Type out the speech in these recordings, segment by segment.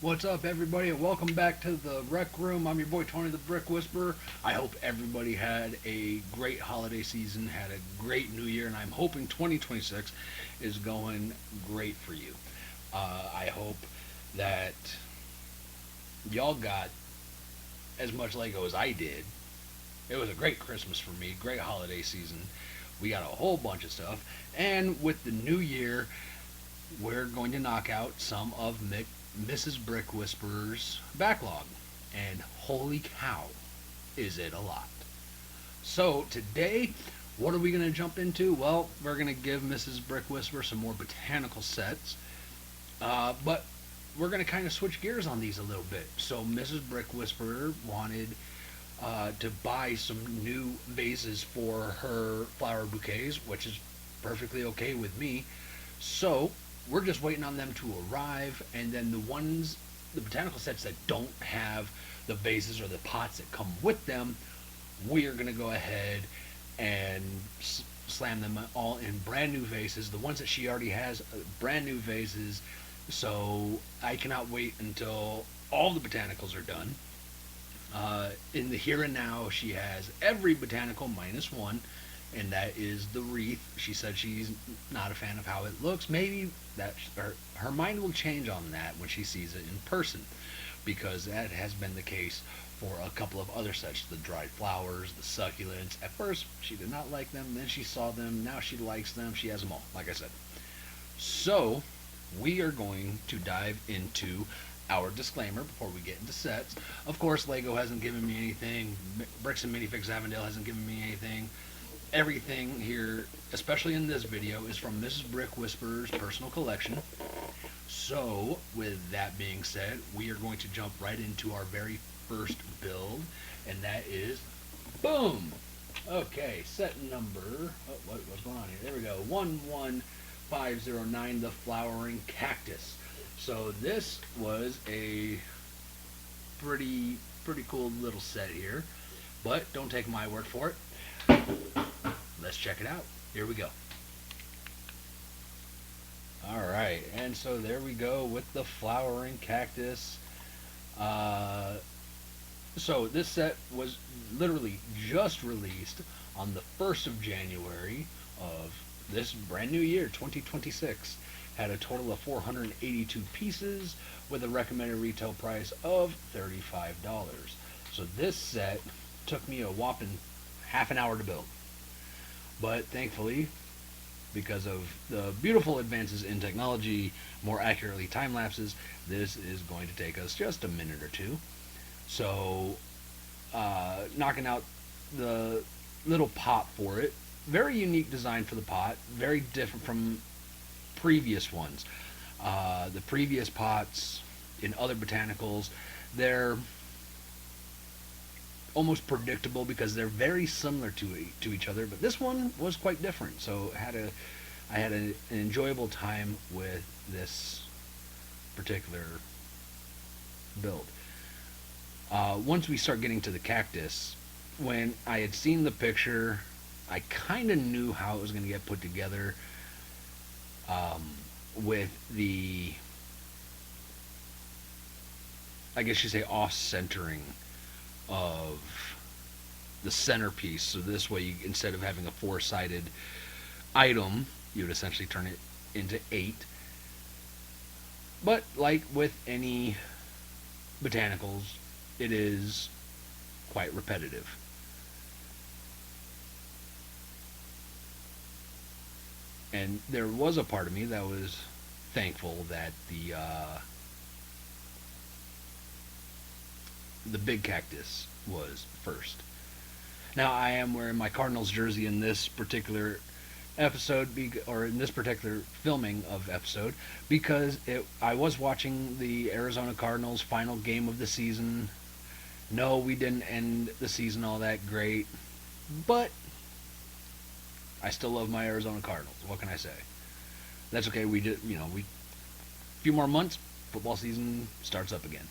What's up, everybody, and welcome back to the Rec Room. I'm your boy Tony the Brick Whisperer. I hope everybody had a great holiday season, had a great new year, and I'm hoping 2026 is going great for you. I hope that y'all got as much Lego as I did. It was a great Christmas for me, great holiday season. We got a whole bunch of stuff, and with the new year, we're going to knock out some of Mrs. Brick Whisperer's backlog. And holy cow, is it a lot. So today, what are we going to jump into? Well, we're going to give Mrs. Brick Whisperer some more botanical sets, but we're going to kind of switch gears on these a little bit. So Mrs. Brick Whisperer wanted to buy some new vases for her flower bouquets, which is perfectly okay with me. So we're just waiting on them to arrive, and then the botanical sets that don't have the vases or the pots that come with them, we are going to go ahead and slam them all in brand new vases. The ones that she already has, brand new vases. So I cannot wait until all the botanicals are done. In the here and now, she has every botanical minus one, and that is the wreath. She said she's not a fan of how it looks. Maybe her mind will change on that when she sees it in person, because that has been the case for a couple of other sets. The dried flowers, the succulents. At first, she did not like them. Then she saw them. Now she likes them. She has them all, like I said. So, we are going to dive into our disclaimer before we get into sets. Of course, Lego hasn't given me anything. Bricks and Minifix Avondale hasn't given me anything. Everything here, especially in this video, is from Mrs. Brick Whisperer's personal collection. So, with that being said, we are going to jump right into our very first build, and that is, boom! Okay, set number, what's going on here? There we go, 11509, the Flowering Cactus. So this was a pretty cool little set here, but don't take my word for it. Let's check it out. Here we go. Alright, and so there we go with the Flowering Cactus. So this set was literally just released on the 1st of January of this brand new year, 2026. Had a total of 482 pieces with a recommended retail price of $35. So this set took me a whopping half an hour to build. But thankfully, because of the beautiful advances in technology, more accurately time lapses, this is going to take us just a minute or two. So, knocking out the little pot for it. Very unique design for the pot. Very different from previous ones. The previous pots in other botanicals, they're almost predictable because they're very similar to each other, but this one was quite different. So I had an enjoyable time with this particular build. Once we start getting to the cactus, when I had seen the picture, I kind of knew how it was going to get put together, with the, I guess you say, off-centering of the centerpiece. So this way, instead of having a four-sided item, you would essentially turn it into 8. But like with any botanicals, it is quite repetitive. And there was a part of me that was thankful that the big cactus was first. Now I am wearing my Cardinals jersey in this particular episode, or in this particular filming of episode, because I was watching the Arizona Cardinals final game of the season. No, we didn't end the season all that great, but I still love my Arizona Cardinals. What can I say? That's okay. We did, a few more months, football season starts up again.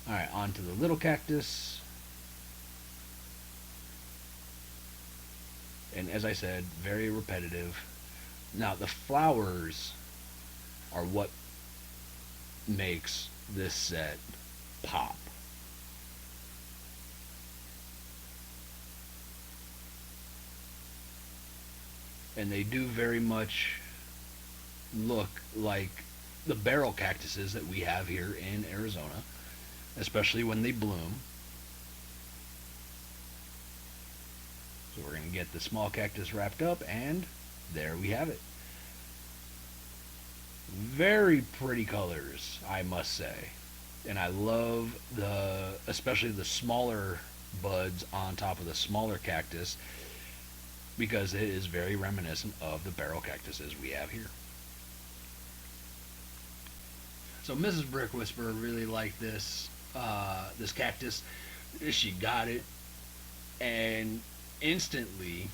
All right, on to the little cactus. And as I said, very repetitive. Now, the flowers are what makes this set pop. And they do very much look like the barrel cactuses that we have here in Arizona, especially when they bloom. So we're going to get the small cactus wrapped up, and there we have it. Very pretty colors, I must say. And I love especially the smaller buds on top of the smaller cactus, because it is very reminiscent of the barrel cactuses we have here. So Mrs. Brick Whisperer really liked this cactus. She got it and instantly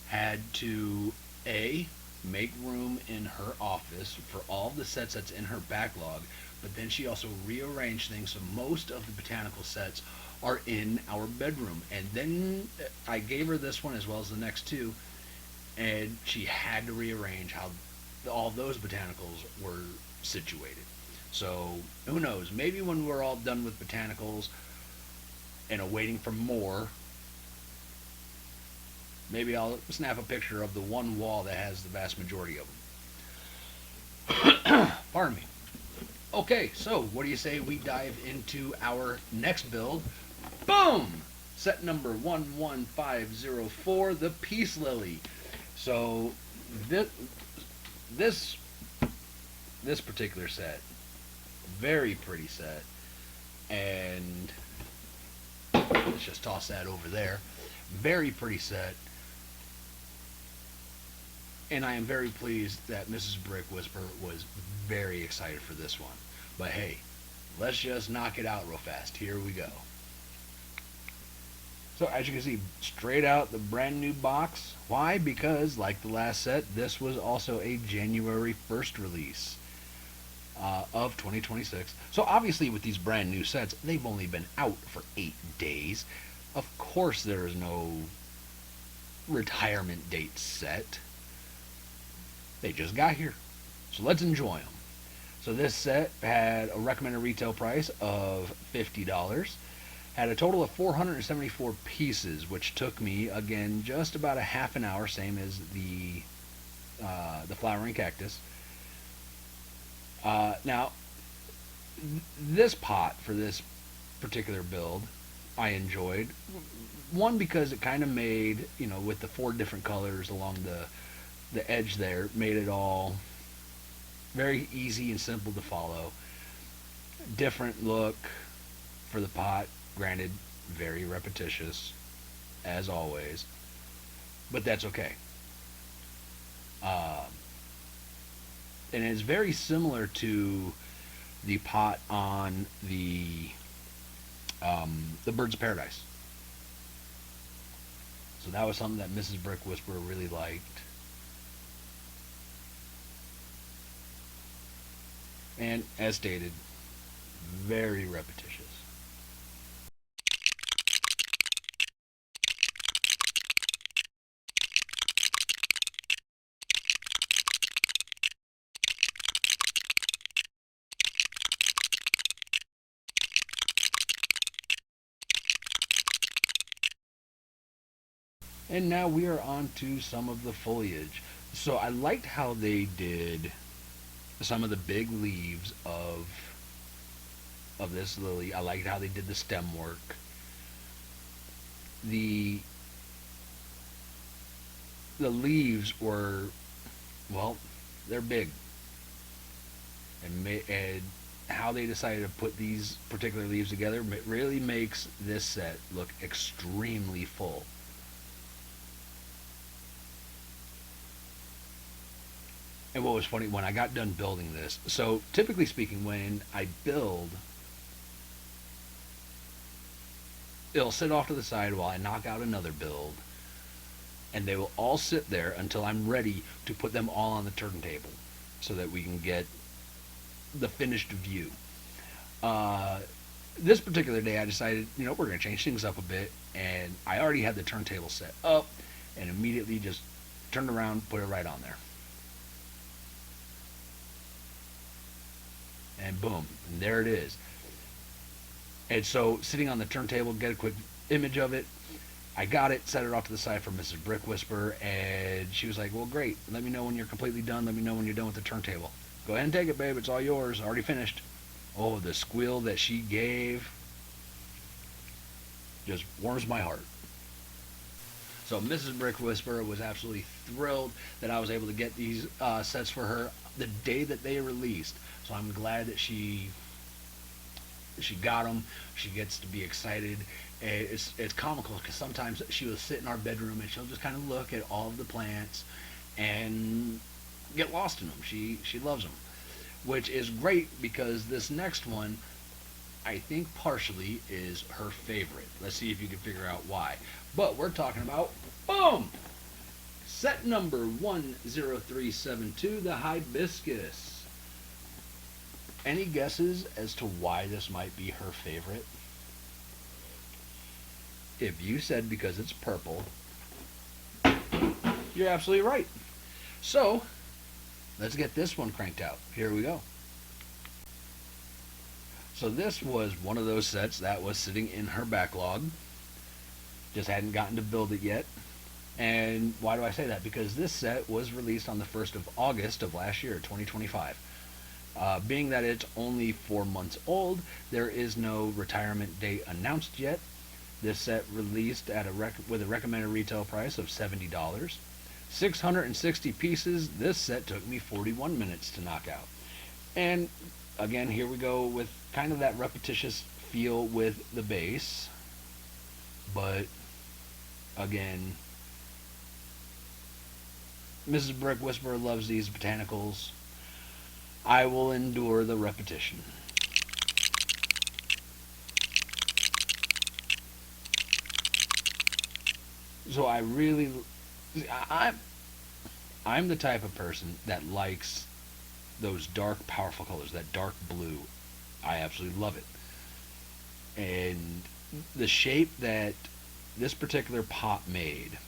had to make room in her office for all the sets that's in her backlog, but then she also rearranged things so most of the botanical sets are in our bedroom. And then I gave her this one as well as the next two, and she had to rearrange how all those botanicals were situated. So who knows, maybe when we're all done with botanicals and awaiting for more, maybe I'll snap a picture of the one wall that has the vast majority of them. Pardon me. Okay, so what do you say we dive into our next build? Boom! Set number 11504, the Peace Lily. So this particular set, very pretty set, and let's just toss that over there. Very pretty set. And I am very pleased that Mrs. Brick Whisperer was very excited for this one. But hey, let's just knock it out real fast. Here we go. So as you can see, straight out the brand new box. Why? Because like the last set, this was also a January 1st release of 2026. So obviously with these brand new sets, they've only been out for 8 days. Of course there is no retirement date set. They just got here. So let's enjoy them. So this set had a recommended retail price of $50. Had a total of 474 pieces, which took me, again, just about a half an hour, same as the flowering cactus. Now, this pot for this particular build, I enjoyed. One, because it kind of made, with the 4 different colors along the edge there, made it all very easy and simple to follow. Different look for the pot. Granted, very repetitious, as always, but that's okay. And it's very similar to the pot on the Birds of Paradise. So that was something that Mrs. Brick Whisperer really liked. And as stated, very repetitious. And now we are on to some of the foliage. So I liked how they did some of the big leaves of this lily. I liked how they did the stem work. The leaves were, well, they're big. And how they decided to put these particular leaves together really makes this set look extremely full. And what was funny, when I got done building this, so typically speaking, when I build, it'll sit off to the side while I knock out another build, and they will all sit there until I'm ready to put them all on the turntable so that we can get the finished view. This particular day I decided, we're going to change things up a bit, and I already had the turntable set up and immediately just turned around, put it right on there. and boom, and there it is. And so, sitting on the turntable, get a quick image of it. I got it, set it off to the side for Mrs. Brick Whisperer, and she was like, "Well, great. Let me know when you're completely done. Let me know when you're done with the turntable. Go ahead and take it, babe. It's all yours. Already finished." Oh, the squeal that she gave just warms my heart. So Mrs. Brick Whisperer was absolutely thrilled that I was able to get these sets for her the day that they released. So I'm glad that she got them. She gets to be excited. It's comical because sometimes she will sit in our bedroom and she'll just kind of look at all of the plants and get lost in them. She loves them, which is great because this next one I think partially is her favorite. Let's see if you can figure out why. But we're talking about, boom, set number 10372, the hibiscus. Any guesses as to why this might be her favorite? If you said because it's purple, you're absolutely right. So, let's get this one cranked out. Here we go. So this was one of those sets that was sitting in her backlog. Just hadn't gotten to build it yet. And why do I say that? Because this set was released on the 1st of August of last year, 2025. Being that it's only 4 months old, there is no retirement date announced yet. This set released at with a recommended retail price of $70. 660 pieces. This set took me 41 minutes to knock out. And again, here we go with kind of that repetitious feel with the base. But again, Mrs. Brick Whisperer loves these botanicals. I will endure the repetition. So I'm the type of person that likes those dark, powerful colors, that dark blue. I absolutely love it. And the shape that this particular pot made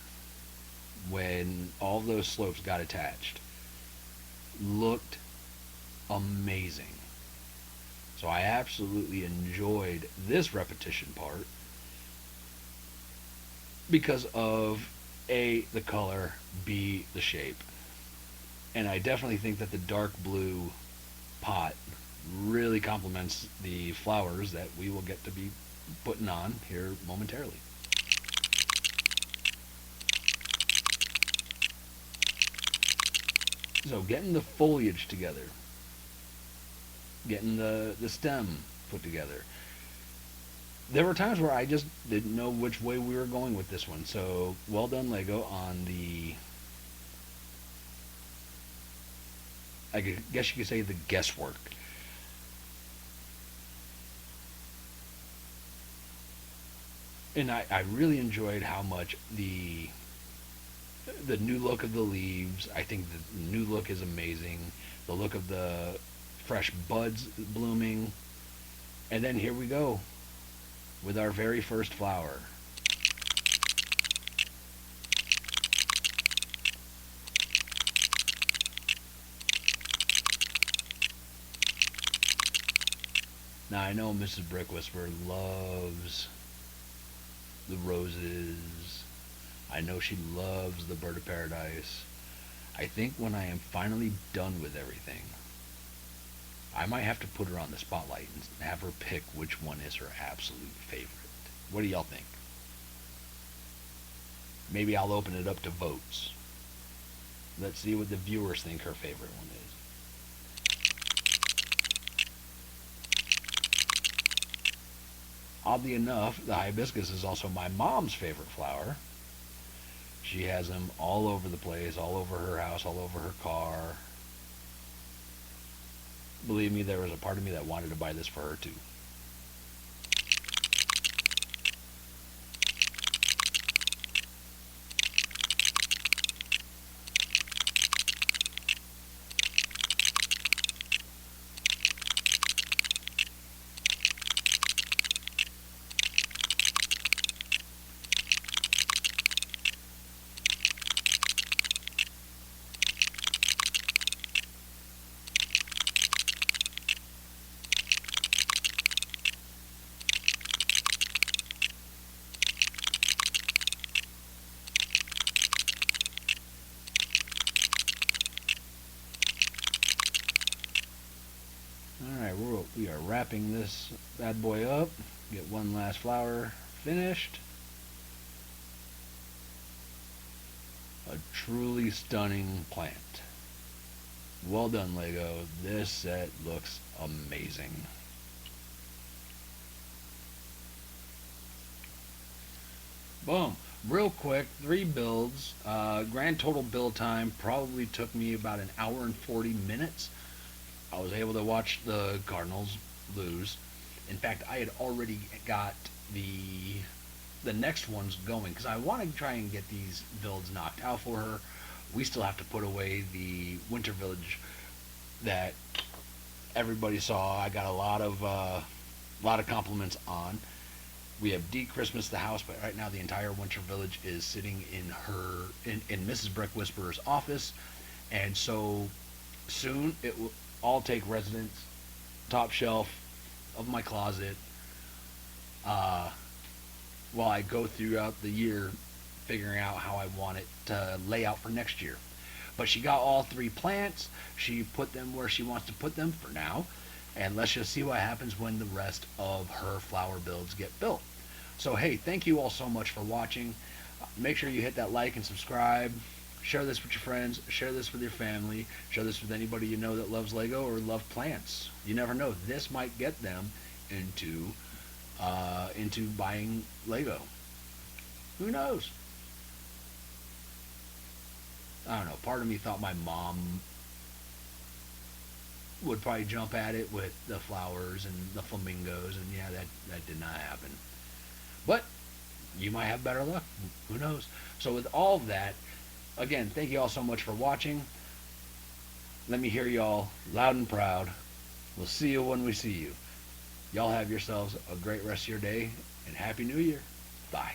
when all those slopes got attached looked amazing. So I absolutely enjoyed this repetition part because of A, the color, B, the shape. And I definitely think that the dark blue pot really complements the flowers that we will get to be putting on here momentarily. So getting the foliage together, getting the stem put together. There were times where I just didn't know which way we were going with this one. So well done, Lego, on the, I guess you could say, the guesswork. And I really enjoyed how much the new look of the leaves. I think the new look is amazing. The look of the fresh buds blooming. And then here we go with our very first flower. Now I know Mrs. Brick Whisperer loves the roses. I know she loves the bird of paradise. I think when I am finally done with everything, I might have to put her on the spotlight and have her pick which one is her absolute favorite. What do y'all think? Maybe I'll open it up to votes. Let's see what the viewers think her favorite one is. Oddly enough, the hibiscus is also my mom's favorite flower. She has them all over the place, all over her house, all over her car. Believe me, there was a part of me that wanted to buy this for her too. We are wrapping this bad boy up. Get one last flower finished. A truly stunning plant. Well done, Lego. This set looks amazing. Boom. Real quick, 3 builds. Grand total build time probably took me about an hour and 40 minutes. I was able to watch the Cardinals lose. In fact, I had already got the next ones going because I want to try and get these builds knocked out for her. We still have to put away the Winter Village that everybody saw. I got a lot of compliments on. We have de-Christmas the house, but right now the entire Winter Village is sitting in Mrs. Brick Whisperer's office, and so soon it will all take residence top shelf of my closet uh, while I go throughout the year figuring out how I want it to lay out for next year. But she got all 3 plants. She put them where she wants to put them for now. And let's just see what happens when the rest of her flower builds get built. So, hey, thank you all so much for watching. Make sure you hit that like and subscribe. Share this with your friends. Share this with your family. Share this with anybody you know that loves Lego or love plants. You never know. This might get them into buying Lego. Who knows? I don't know. Part of me thought my mom would probably jump at it with the flowers and the flamingos, and yeah, that did not happen. But you might have better luck. Who knows? So with all of that, again, thank you all so much for watching. Let me hear y'all loud and proud. We'll see you when we see you. Y'all have yourselves a great rest of your day, and Happy New Year. Bye.